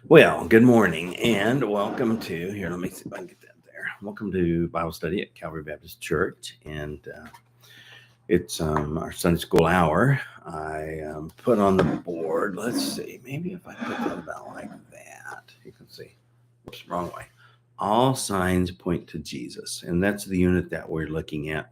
Well, good morning and welcome to here. Let me see if I can get that there. Welcome to Bible study at Calvary Baptist Church, and it's our Sunday school hour. I put on the board. Let's see, maybe if I put that about like that, you can see. Whoops, wrong way. All signs point to Jesus, and that's the unit that we're looking at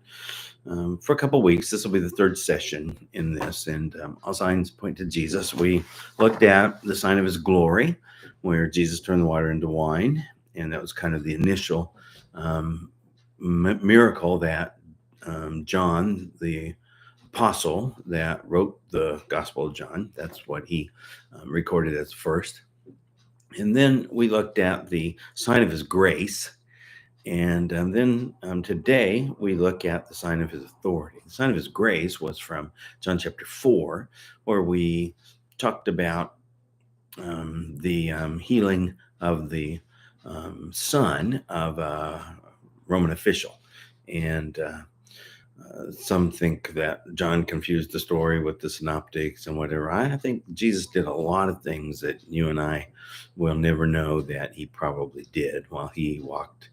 for a couple weeks. This will be the third session in this, and all signs point to Jesus. We looked at the sign of His glory, where Jesus turned the water into wine, and that was kind of the initial miracle that John, the apostle that wrote the Gospel of John, that's what he recorded as first. And then we looked at the sign of His grace. And then today we look at the sign of His authority. The sign of His grace was from John chapter 4, where we talked about the healing of the son of a Roman official. And some think that John confused the story with the synoptics and whatever. I think Jesus did a lot of things that you and I will never know that He probably did while He walked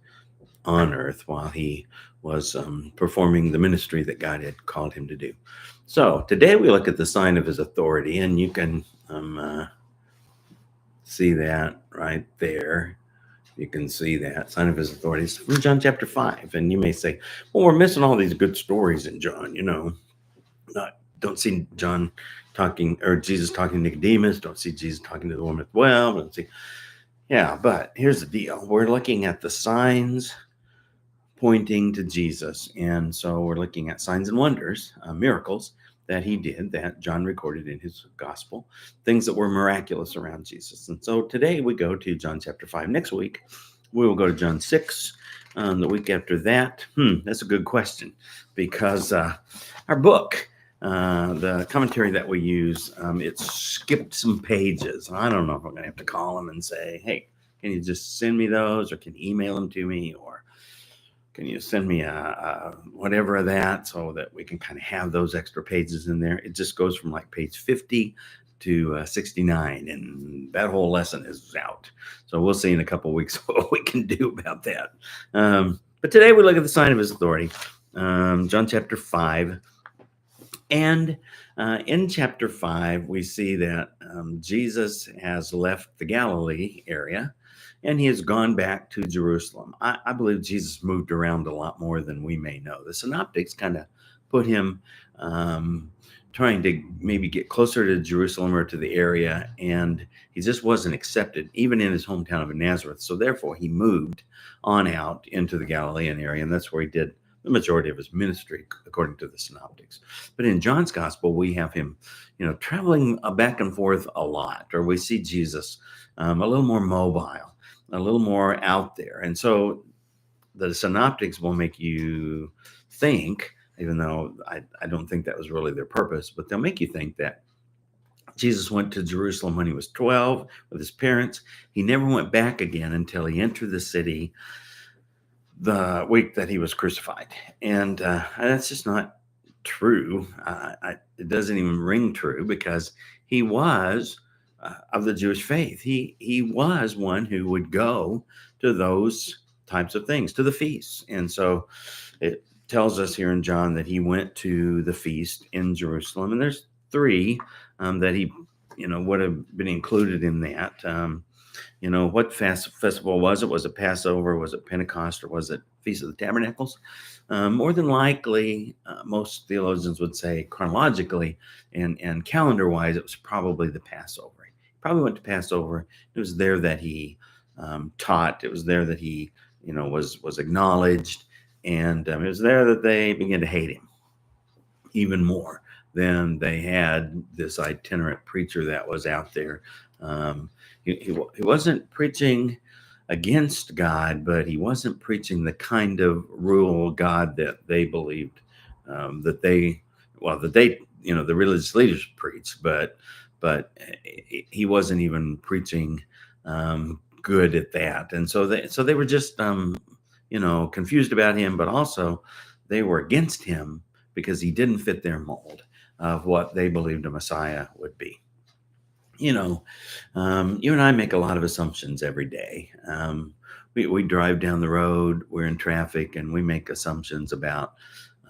on earth, while He was performing the ministry that God had called Him to do. So today we look at the sign of His authority, and you can see that right there. You can see that sign of His authority. It's from John chapter 5. And you may say, well, we're missing all these good stories in John, Don't see John talking, or Jesus talking to Nicodemus. Don't see Jesus talking to the woman at the well. Don't see. Yeah, but here's the deal. We're looking at the signs pointing to Jesus. And so we're looking at signs and wonders, miracles that He did, that John recorded in his gospel, things that were miraculous around Jesus. And so today we go to John chapter 5. Next week, we will go to John 6. The week after that, that's a good question, because our book, the commentary that we use, it skipped some pages. I don't know if I'm going to have to call them and say, hey, can you just send me those, or can you email them to me, or can you send me a whatever of that, so that we can kind of have those extra pages in there? It just goes from like page 50 to 69, and that whole lesson is out. So we'll see in a couple of weeks what we can do about that. But today we look at the sign of His authority, John chapter 5. And in chapter 5, we see that Jesus has left the Galilee area, and He has gone back to Jerusalem. I believe Jesus moved around a lot more than we may know. The synoptics kind of put Him trying to maybe get closer to Jerusalem or to the area, and He just wasn't accepted, even in His hometown of Nazareth. So therefore, He moved on out into the Galilean area, and that's where He did the majority of His ministry, according to the synoptics. But in John's gospel, we have Him, traveling back and forth a lot, or we see Jesus a little more mobile, a little more out there. And so the synoptics will make you think, even though I don't think that was really their purpose, but they'll make you think that Jesus went to Jerusalem when He was 12 with His parents. He never went back again until He entered the city the week that He was crucified. And that's just not true. It doesn't even ring true, because He was of the Jewish faith. He was one who would go to those types of things, to the feasts. And so it tells us here in John that He went to the feast in Jerusalem. And there's three that He, would have been included in that. What festival was it? Was it Passover? Was it Pentecost? Or was it Feast of the Tabernacles? More than likely, most theologians would say chronologically and calendar-wise, it was probably the Passover. He probably went to Passover. It was there that He taught. It was there that He, was acknowledged. And it was there that they began to hate Him even more than they had this itinerant preacher that was out there. He wasn't preaching against God, but he wasn't preaching the kind of rule God that they believed, the religious leaders preached, but he wasn't even preaching good at that. And so they were just confused about Him, but also they were against Him because He didn't fit their mold of what they believed a Messiah would be. you know, you and I make a lot of assumptions every day. We drive down the road, we're in traffic, and we make assumptions about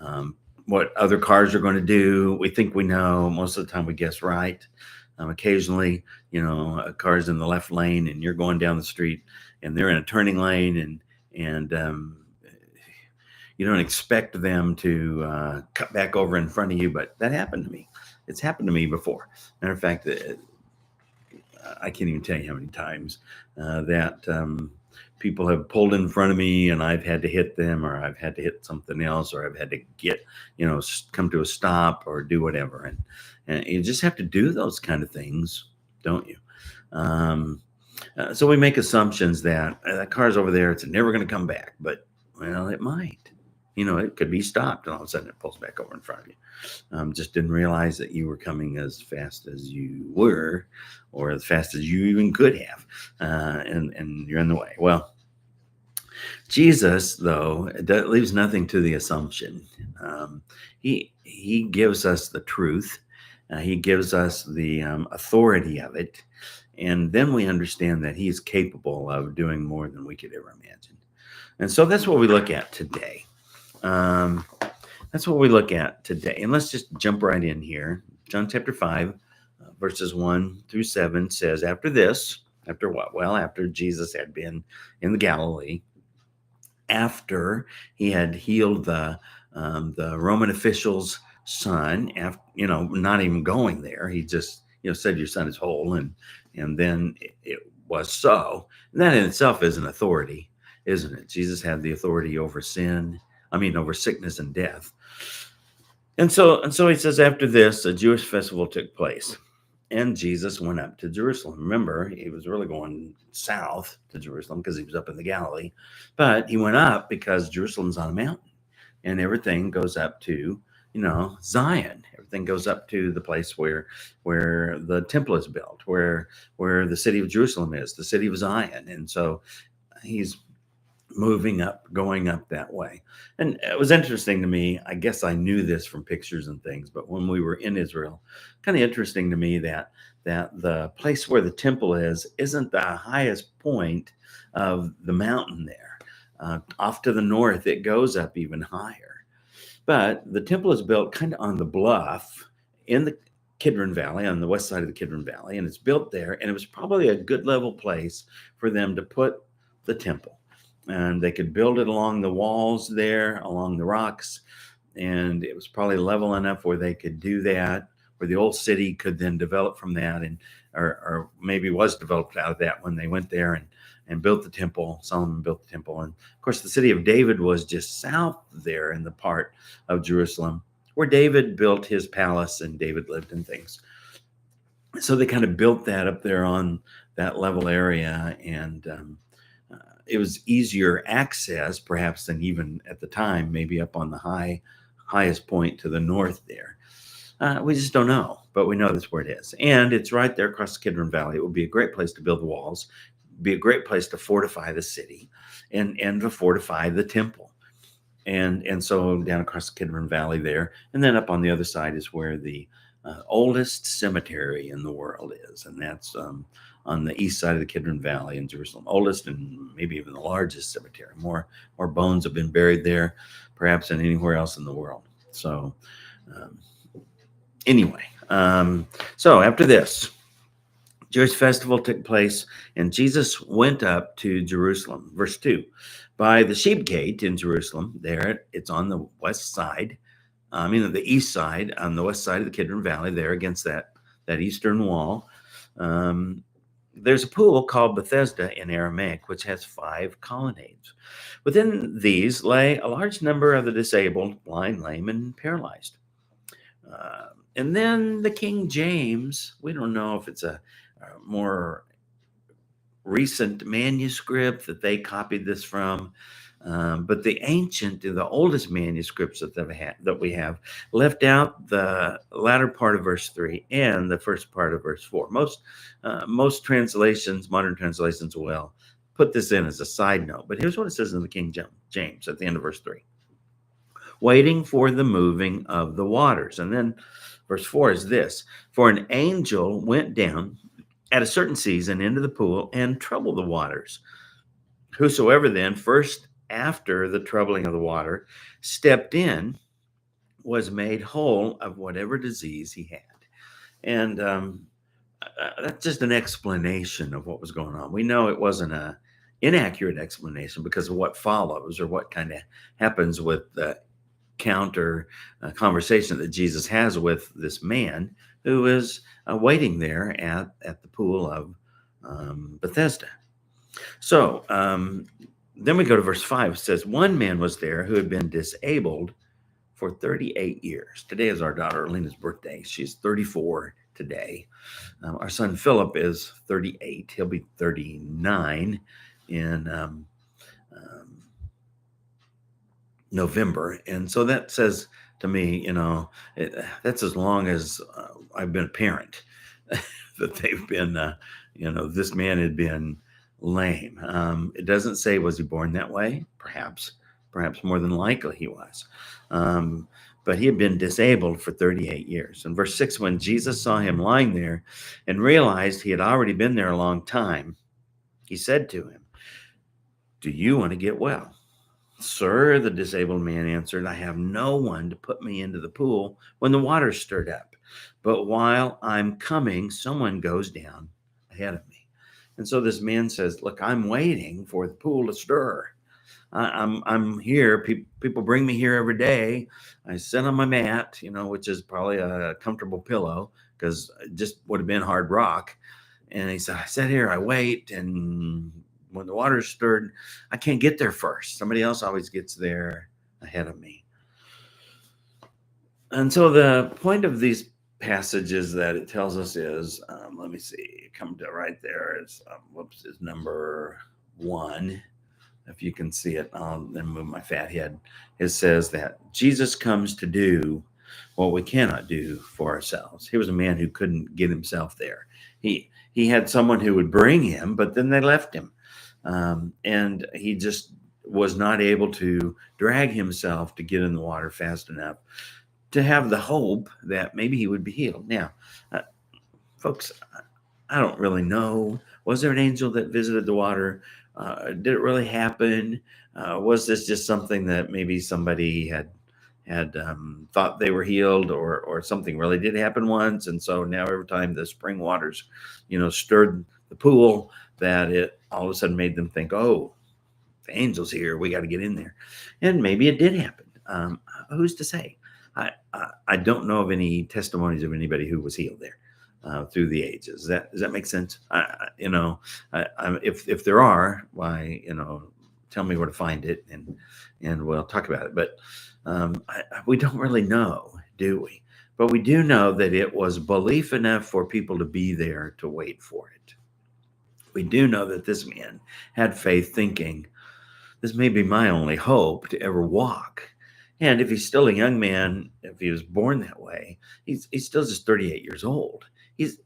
um, what other cars are going to do. We think we know. Most of the time, we guess right. Occasionally, a car's in the left lane, and you're going down the street, and they're in a turning lane, and you don't expect them to cut back over in front of you, but that happened to me. It's happened to me before. Matter of fact, I can't even tell you how many times that people have pulled in front of me and I've had to hit them, or I've had to hit something else, or I've had to come to a stop or do whatever. And you just have to do those kind of things, don't you? Um, so we make assumptions that that car's over there, it's never going to come back. But, well, it might. It could be stopped and all of a sudden it pulls back over in front of you. Just didn't realize that you were coming as fast as you were, or as fast as you even could have, and you're in the way. Well, Jesus, though, that leaves nothing to the assumption. He gives us the truth. He gives us the authority of it, and then we understand that He is capable of doing more than we could ever imagine. And so that's what we look at today. That's what we look at today. And let's just jump right in here. John chapter 5, verses 1 through 7 says, after this, after what? Well, after Jesus had been in the Galilee, after he had healed the Roman official's son, after, not even going there, he just, said, your son is whole. And then it was so. And that in itself is an authority, isn't it? Jesus had the authority over over sickness and death. And so he says, after this, a Jewish festival took place, and Jesus went up to Jerusalem. Remember, he was really going south to Jerusalem because he was up in the Galilee, but he went up because Jerusalem's on a mountain, and everything goes up to, Zion. Everything goes up to the place where the temple is built, where the city of Jerusalem is, the city of Zion. And so he's moving up, going up that way. And it was interesting to me. I guess I knew this from pictures and things, but when we were in Israel, kind of interesting to me that the place where the temple isn't the highest point of the mountain there. Off to the north, it goes up even higher. But the temple is built kind of on the bluff in the Kidron Valley, on the west side of the Kidron Valley, and it's built there. And it was probably a good level place for them to put the temple. And they could build it along the walls there, along the rocks. And it was probably level enough where they could do that, where the old city could then develop from that, or maybe was developed out of that when they went there and built the temple. Solomon built the temple. And of course, the city of David was just south there in the part of Jerusalem where David built his palace and David lived and things. So they kind of built that up there on that level area, and it was easier access, perhaps, than even at the time, maybe up on the highest point to the north there. We just don't know, but we know that's where it is. And it's right there across the Kidron Valley. It would be a great place to build the walls, be a great place to fortify the city and to fortify the temple. And so down across the Kidron Valley there, and then up on the other side is where the oldest cemetery in the world is, and that's on the east side of the Kidron Valley in Jerusalem. Oldest and maybe even the largest cemetery. More bones have been buried there, perhaps, than anywhere else in the world. So anyway, so after this, Jewish festival took place, and Jesus went up to Jerusalem. Verse 2, by the sheep gate in Jerusalem, there it's on the west side, the east side, on the west side of the Kidron Valley, there against that eastern wall. There's a pool called Bethesda in Aramaic, which has 5 colonnades. Within these lay a large number of the disabled, blind, lame, and paralyzed. And then the King James, we don't know if it's a more recent manuscript that they copied this from, but the oldest manuscripts that we have left out the latter part of verse 3 and the first part of verse 4. Most translations, modern translations, will put this in as a side note, but here's what it says in the King James at the end of verse 3. Waiting for the moving of the waters. And then verse 4 is this: for an angel went down at a certain season into the pool and trouble the waters. Whosoever then, first after the troubling of the water, stepped in, was made whole of whatever disease he had. And that's just an explanation of what was going on. We know it wasn't a inaccurate explanation because of what follows or what kind of happens with the counter conversation that Jesus has with this man who is waiting there at the pool of Bethesda. So then we go to verse 5. It says, one man was there who had been disabled for 38 years. Today is our daughter Alina's birthday. She's 34 today. Our son Philip is 38. He'll be 39 in November. And so that says to me, that's as long as I've been a parent that they've been, this man had been lame. It doesn't say, was he born that way? Perhaps more than likely he was. But he had been disabled for 38 years. In verse 6, when Jesus saw him lying there and realized he had already been there a long time, he said to him, do you want to get well? Sir, the disabled man answered, I have no one to put me into the pool when the water stirred up. But while I'm coming, someone goes down ahead of me. And so this man says, look, I'm waiting for the pool to stir. I'm here. People bring me here every day. I sit on my mat, which is probably a comfortable pillow because it just would have been hard rock. And he said, I sit here, I wait. And when the water's stirred, I can't get there first. Somebody else always gets there ahead of me. And so the point of these passages that it tells us is, let me see, come to right there. It's, is number 1. If you can see it, I'll then move my fat head. It says that Jesus comes to do what we cannot do for ourselves. He was a man who couldn't get himself there. He had someone who would bring him, but then they left him. And he just was not able to drag himself to get in the water fast enough to have the hope that maybe he would be healed. Now, folks, I don't really know. Was there an angel that visited the water? Did it really happen? Was this just something that maybe somebody had thought they were healed, or something really did happen once? And so now every time the spring waters, stirred the pool, that it all of a sudden made them think, oh, the angel's here, we got to get in there. And maybe it did happen. Who's to say? I don't know of any testimonies of anybody who was healed there through the ages. Does that make sense? If there are, why, tell me where to find it, and we'll talk about it. But we don't really know, do we? But we do know that it was belief enough for people to be there to wait for it. We do know that this man had faith, thinking, this may be my only hope to ever walk. And if he's still a young man, if he was born that way, he's still just 38 years old. He's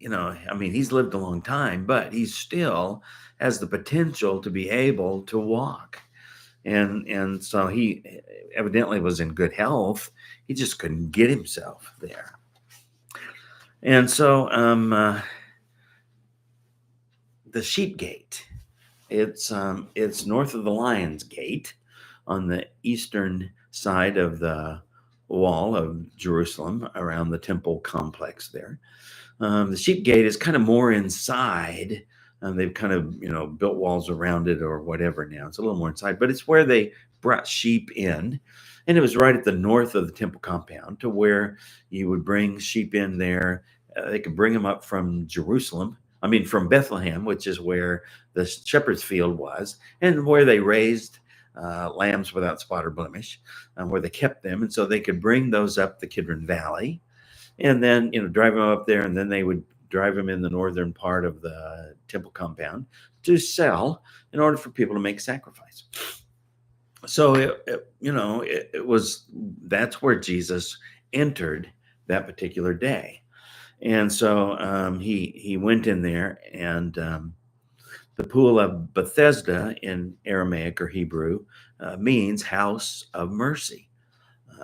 lived a long time, but he still has the potential to be able to walk. And so he evidently was in good health. He just couldn't get himself there. And so the sheep gate, it's north of the Lion's Gate on the eastern side of the wall of Jerusalem around the temple complex there. The sheep gate is kind of more inside. They've kind of, built walls around it or whatever now. It's a little more inside, but it's where they brought sheep in. And it was right at the north of the temple compound, to where you would bring sheep in there. They could bring them up from from Bethlehem, which is where the shepherd's field was, and where they raised lambs without spot or blemish, where they kept them. And so they could bring those up the Kidron Valley and then, drive them up there. And then they would drive them in the northern part of the temple compound to sell in order for people to make sacrifice. So that's where Jesus entered that particular day. And so he went in there, and the pool of Bethesda in Aramaic or Hebrew means house of mercy.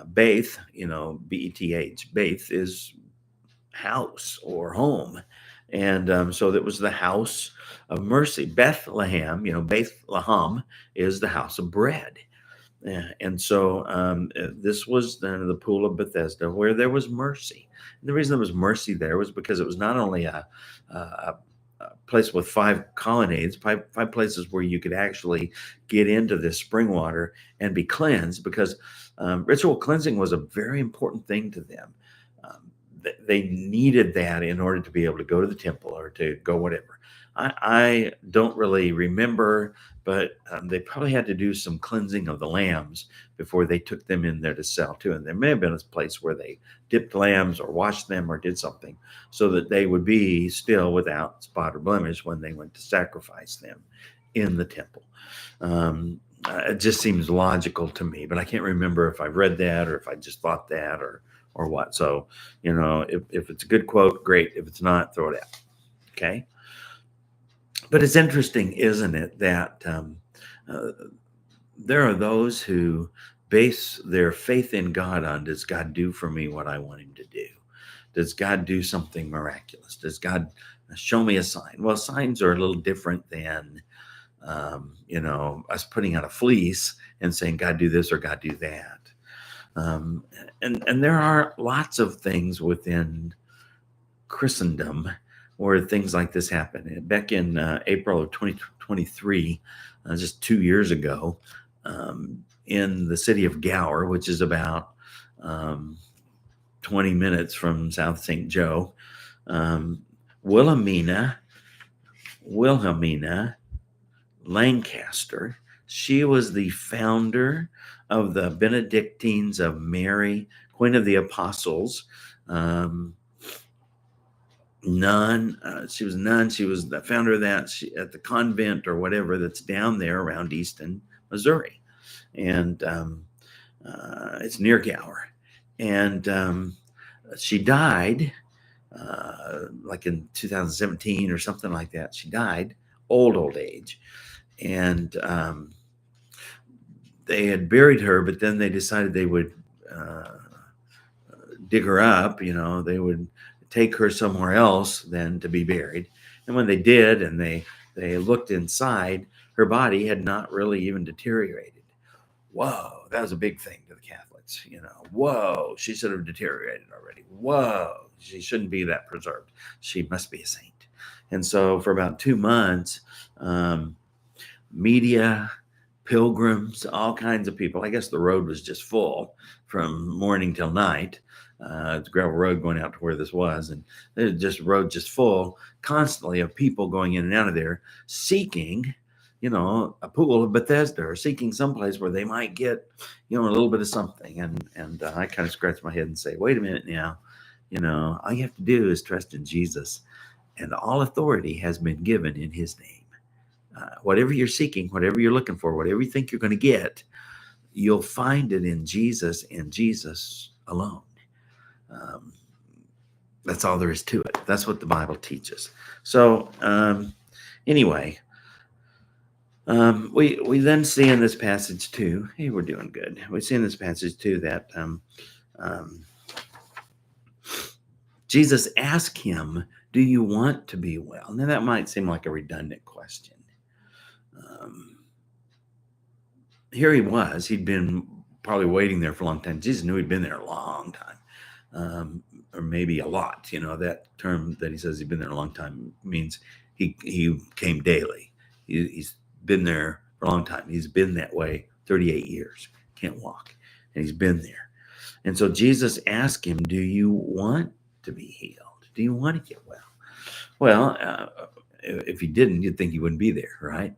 Beth, Beth, Beth is house or home. And so that was the house of mercy. Bethlehem, Bethlehem is the house of bread. Yeah, and so this was the pool of Bethesda where there was mercy. And the reason there was mercy there was because it was not only a place with five colonnades, five places where you could actually get into this spring water and be cleansed, because ritual cleansing was a very important thing to them. They needed that in order to be able to go to the temple or to go whatever. I don't really remember, but they probably had to do some cleansing of the lambs before they took them in there to sell too. And there may have been a place where they dipped lambs or washed them or did something so that they would be still without spot or blemish when they went to sacrifice them in the temple. It just seems logical to me, but I can't remember if I read that or if I just thought that or what. So, if it's a good quote, great. If it's not, throw it out. Okay. But it's interesting, isn't it, that there are those who base their faith in God on, does God do for me what I want him to do? Does God do something miraculous? Does God show me a sign? Well, signs are a little different than, us putting out a fleece and saying, God, do this or God, do that. And there are lots of things within Christendom where things like this happen. Back in April of 2023, just 2 years ago, in the city of Gower, which is about 20 minutes from South St. Joe, Wilhelmina Lancaster, she was the founder of the Benedictines of Mary, Queen of the Apostles. Nun. She was a nun. She was the founder of that at the convent or whatever that's down there around Easton, Missouri. And it's near Gower. And she died like in 2017 or something like that. She died, old age. And they had buried her, but then they decided they would dig her up. They would take her somewhere else then to be buried. And when they did, and they looked inside, her body had not really even deteriorated. Whoa, that was a big thing to the Catholics. Whoa, she should have deteriorated already. Whoa, she shouldn't be that preserved. She must be a saint. And so for about 2 months, media, pilgrims, all kinds of people. I guess the road was just full from morning till night. It's a gravel road going out to where this was, and there's just road just full constantly of people going in and out of there, seeking, a pool of Bethesda, or seeking someplace where they might get, a little bit of something. And I kind of scratch my head and say, wait a minute now, all you have to do is trust in Jesus, and all authority has been given in his name. Whatever you're seeking, whatever you're looking for, whatever you think you're going to get, you'll find it in Jesus and Jesus alone. That's all there is to it. That's what the Bible teaches. So anyway, we then see in this passage too, hey, we're doing good. We see in this passage too that Jesus asked him, do you want to be well? Now that might seem like a redundant question. Here he was. He'd been probably waiting there for a long time. Jesus knew he'd been there a long time, or maybe a lot. That term that he says he'd been there a long time means he came daily. He's been there for a long time. He's been that way 38 years. Can't walk. And he's been there. And so Jesus asked him, do you want to be healed? Do you want to get well? Well, if he didn't, you'd think he wouldn't be there, right?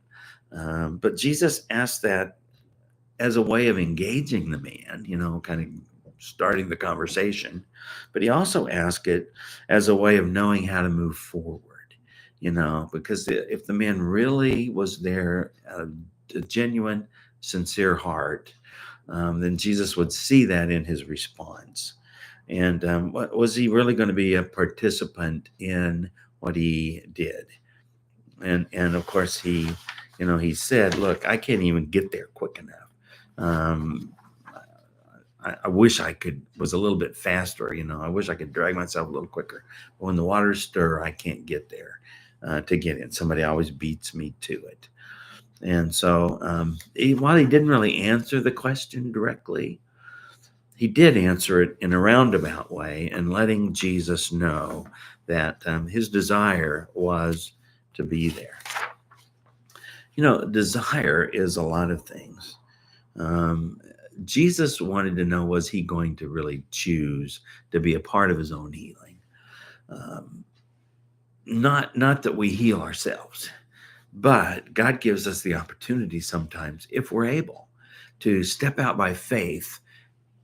But Jesus asked that as a way of engaging the man, kind of starting the conversation. But he also asked it as a way of knowing how to move forward, because if the man really was there, a genuine, sincere heart, then Jesus would see that in his response. And was he really going to be a participant in what he did? And of course he said, look, I can't even get there quick enough. I wish I was a little bit faster. I wish I could drag myself a little quicker. But when the waters stir, I can't get there to get in. Somebody always beats me to it. And so while he didn't really answer the question directly, he did answer it in a roundabout way and letting Jesus know that his desire was to be there. Desire is a lot of things. Jesus wanted to know, was he going to really choose to be a part of his own healing? Not that we heal ourselves, but God gives us the opportunity sometimes, if we're able, to step out by faith,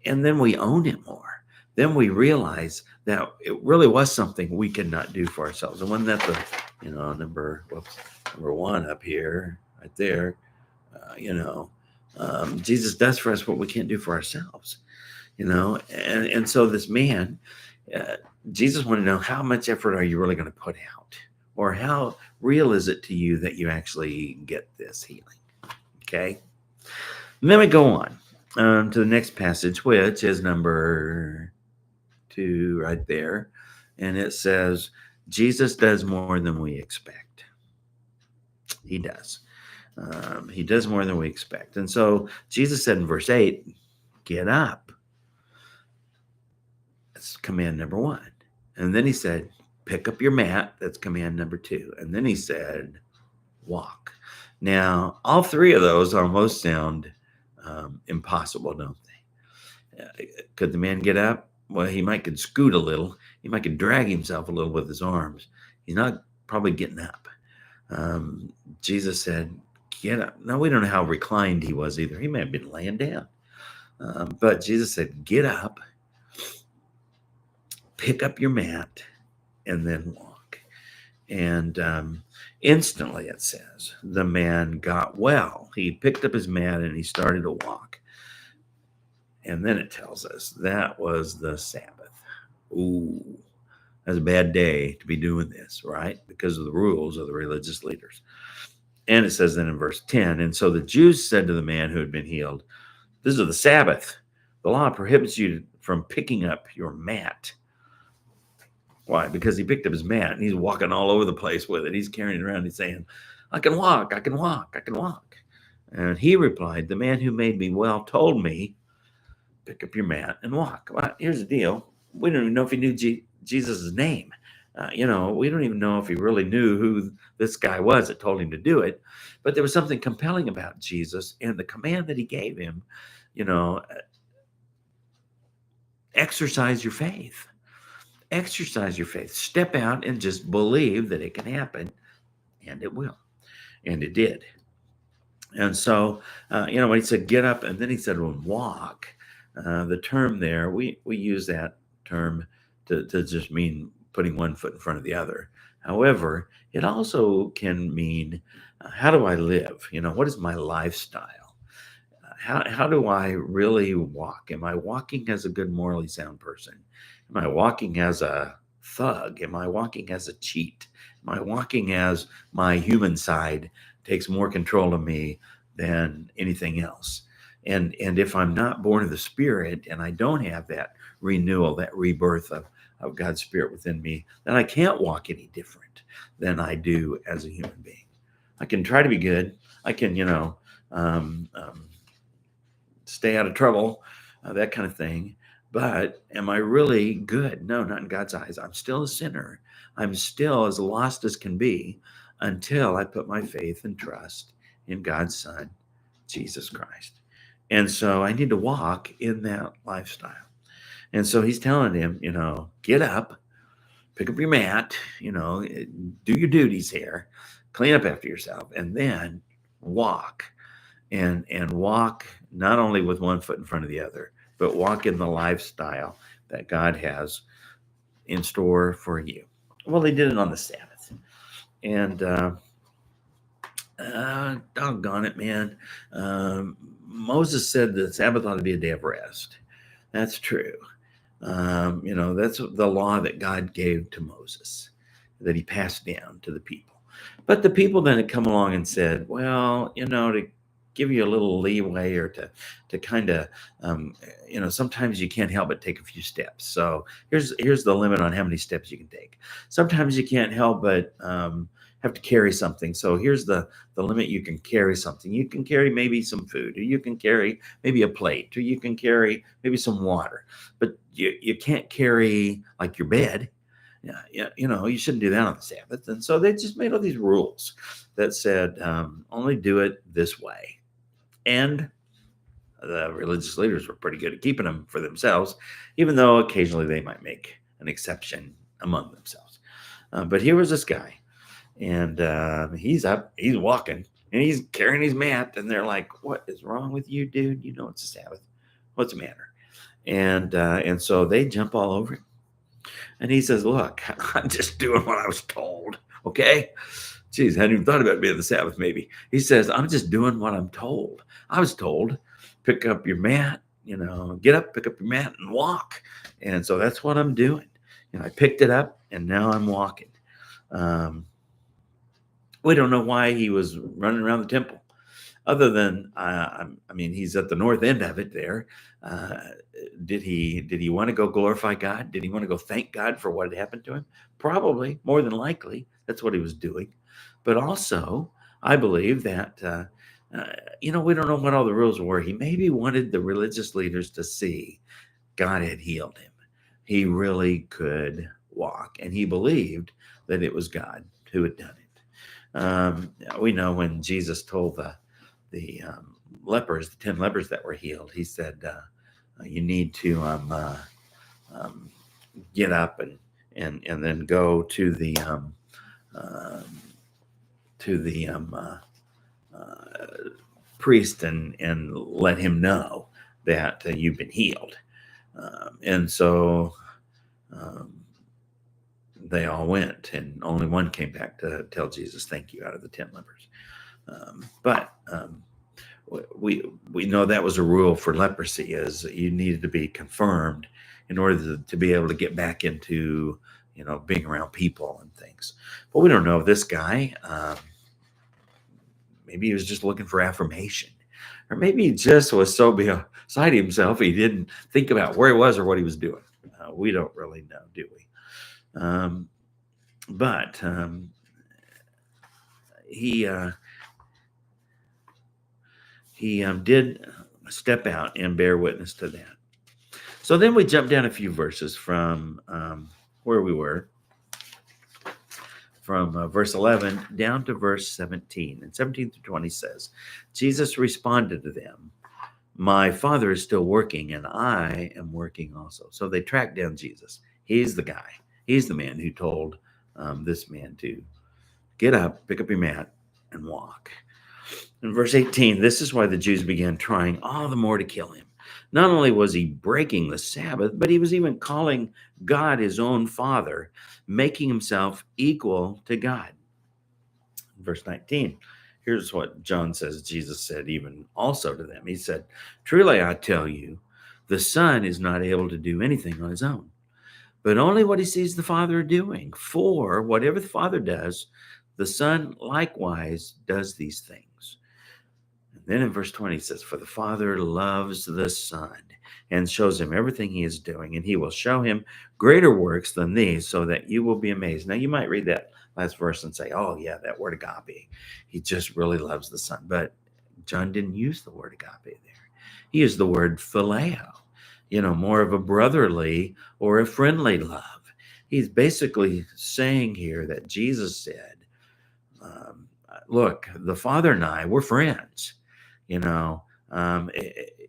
and then we own it more. Then we realize that it really was something we could not do for ourselves. And when that's number one up here, right there, Jesus does for us what we can't do for ourselves, and so this man, Jesus wanted to know, how much effort are you really going to put out, or how real is it to you that you actually get this healing? Okay. And then we go on to the next passage, which is number 2 right there. And it says, Jesus does more than we expect. He does. He does more than we expect. And so Jesus said in verse 8, get up. That's command number 1. And then he said, pick up your mat. That's command number 2. And then he said, walk. Now, all 3 of those almost sound impossible, don't they? Could the man get up? Well, he might could scoot a little. He might could drag himself a little with his arms. He's not probably getting up. Jesus said, get up. Now, we don't know how reclined he was either. He may have been laying down. But Jesus said, get up, pick up your mat, and then walk. And instantly, it says, the man got well. He picked up his mat and he started to walk. And then it tells us that was the Sabbath. Ooh, that's a bad day to be doing this, right? Because of the rules of the religious leaders. And it says then in verse 10, and so the Jews said to the man who had been healed, this is the Sabbath. The law prohibits you from picking up your mat. Why? Because he picked up his mat and he's walking all over the place with it. He's carrying it around. He's saying, I can walk, I can walk, I can walk. And he replied, the man who made me well told me, pick up your mat and walk. Well, here's the deal. We don't even know if he knew Jesus' name. We don't even know if he really knew who this guy was that told him to do it. But there was something compelling about Jesus and the command that he gave him, exercise your faith. Exercise your faith. Step out and just believe that it can happen, and it will. And it did. And so, when he said get up, and then he said walk, the term there, we use that term to just mean putting one foot in front of the other. However, it also can mean, how do I live? What is my lifestyle? How do I really walk? Am I walking as a good, morally sound person? Am I walking as a thug? Am I walking as a cheat? Am I walking as my human side takes more control of me than anything else? And if I'm not born of the Spirit and I don't have that renewal, that rebirth of God's Spirit within me, then I can't walk any different than I do as a human being. I can try to be good. I can, stay out of trouble, that kind of thing. But am I really good? No, not in God's eyes. I'm still a sinner. I'm still as lost as can be until I put my faith and trust in God's Son, Jesus Christ. And so I need to walk in that lifestyle. And so he's telling him, get up, pick up your mat, do your duties here, clean up after yourself, and then walk. And walk not only with one foot in front of the other, but walk in the lifestyle that God has in store for you. Well, they did it on the Sabbath. And doggone it, man. Moses said the Sabbath ought to be a day of rest. That's true. That's the law that God gave to Moses, that he passed down to the people. But the people then had come along and said, well, to give you a little leeway, or to kind of, sometimes you can't help but take a few steps. So here's the limit on how many steps you can take. Sometimes you can't help but have to carry something. So here's the limit. You can carry something. You can carry maybe some food, or you can carry maybe a plate, or you can carry maybe some water, but you can't carry like your bed. Yeah, you shouldn't do that on the Sabbath. And so they just made all these rules that said only do it this way. And the religious leaders were pretty good at keeping them for themselves, even though occasionally they might make an exception among themselves. But here was this guy, and he's up, he's walking, and he's carrying his mat, and they're like, "What is wrong with you, dude? You know it's a Sabbath. What's the matter?" And so they jump all over him. And he says, "Look, I'm just doing what I was told. Okay. Geez, I hadn't even thought about it being the Sabbath, maybe." He says, "I'm just doing what I'm told. I was told, pick up your mat, get up, pick up your mat and walk." And so that's what I'm doing. I picked it up, and now I'm walking. We don't know why he was running around the temple, other than, he's at the north end of it there. Did he want to go glorify God? Did he want to go thank God for what had happened to him? Probably, more than likely, that's what he was doing. But also, I believe that, we don't know what all the rules were. He maybe wanted the religious leaders to see God had healed him. He really could walk, and he believed that it was God who had done it. We know when Jesus told the lepers, the 10 lepers that were healed, he said, "You need to get up and then go to the priest and let him know that you've been healed." And so they all went, and only one came back to tell Jesus thank you out of the 10 lepers. But we know that was a rule for leprosy, is you needed to be confirmed in order to be able to get back into being around people and things. But we don't know if this guy, maybe he was just looking for affirmation, or maybe he just was so beside himself he didn't think about where he was or what he was doing. We don't really know, do we? But he did step out and bear witness to that. So then we jump down a few verses from where we were, from verse 11 down to verse 17. And 17 through 20 says, "Jesus responded to them, 'My Father is still working, and I am working also.'" So they tracked down Jesus. He's the guy. He's the man who told this man to get up, pick up your mat, and walk. In verse 18, "This is why the Jews began trying all the more to kill him. Not only was he breaking the Sabbath, but he was even calling God his own Father, making himself equal to God." In verse 19, here's what John says Jesus said even also to them. He said, "Truly I tell you, the Son is not able to do anything on his own, but only what he sees the Father doing. For whatever the Father does, the Son likewise does these things." And then in verse 20 it says, "For the Father loves the Son and shows him everything he is doing, and he will show him greater works than these, so that you will be amazed." Now you might read that last verse and say, "Oh yeah, that word agape. He just really loves the Son." But John didn't use the word agape there. He used the word phileo, more of a brotherly or a friendly love. He's basically saying here that Jesus said, "Look, the Father and I, we're friends.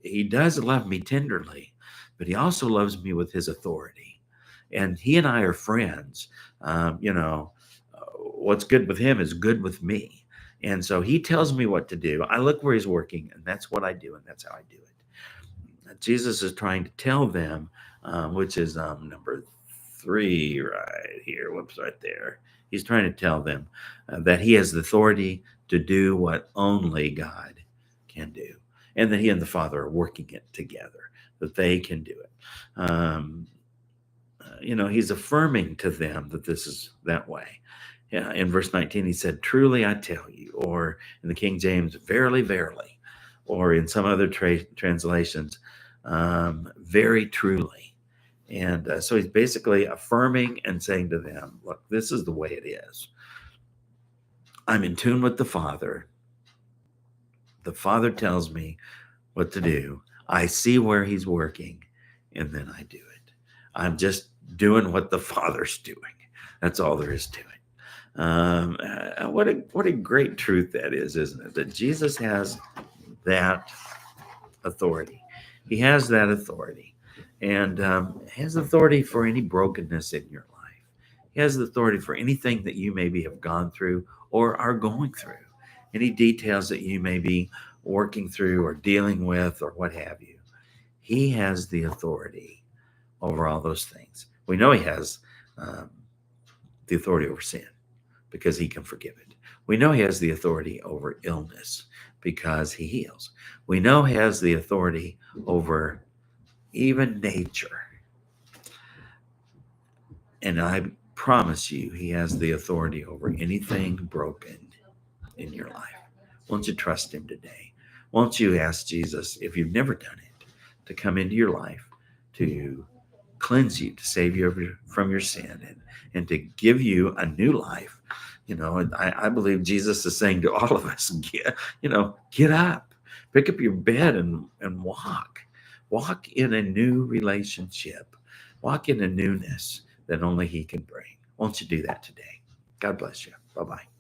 He does love me tenderly, but he also loves me with his authority. And he and I are friends. What's good with him is good with me. And so he tells me what to do. I look where he's working, and that's what I do, and that's how I do it." Jesus is trying to tell them, which is number 3 right here. Whoops, right there. He's trying to tell them that he has the authority to do what only God can do, and that he and the Father are working it together, that they can do it. He's affirming to them that this is that way. Yeah, in verse 19, he said, "Truly I tell you," or in the King James, "Verily, verily." or in some other translations, very truly. And so he's basically affirming and saying to them, look, this is the way it is. I'm in tune with the Father. The Father tells me what to do. I see where he's working, and then I do it. I'm just doing what the Father's doing. That's all there is to it. What a great truth that is, isn't it? That Jesus has that authority. He has that authority, and has authority for any brokenness in your life. He has the authority for anything that you maybe have gone through or are going through, any details that you may be working through or dealing with or what have you. He has the authority over all those things. We know he has the authority over sin because he can forgive it. We know he has the authority over illness because he heals. We know he has the authority over even nature. And I promise you, he has the authority over anything broken in your life. Won't you trust him today? Won't you ask Jesus, if you've never done it, to come into your life, to cleanse you, to save you from your sin, and to give you a new life? You know, I believe Jesus is saying to all of us, get up, pick up your bed and walk. Walk in a new relationship. Walk in a newness that only he can bring. Won't you do that today? God bless you. Bye-bye.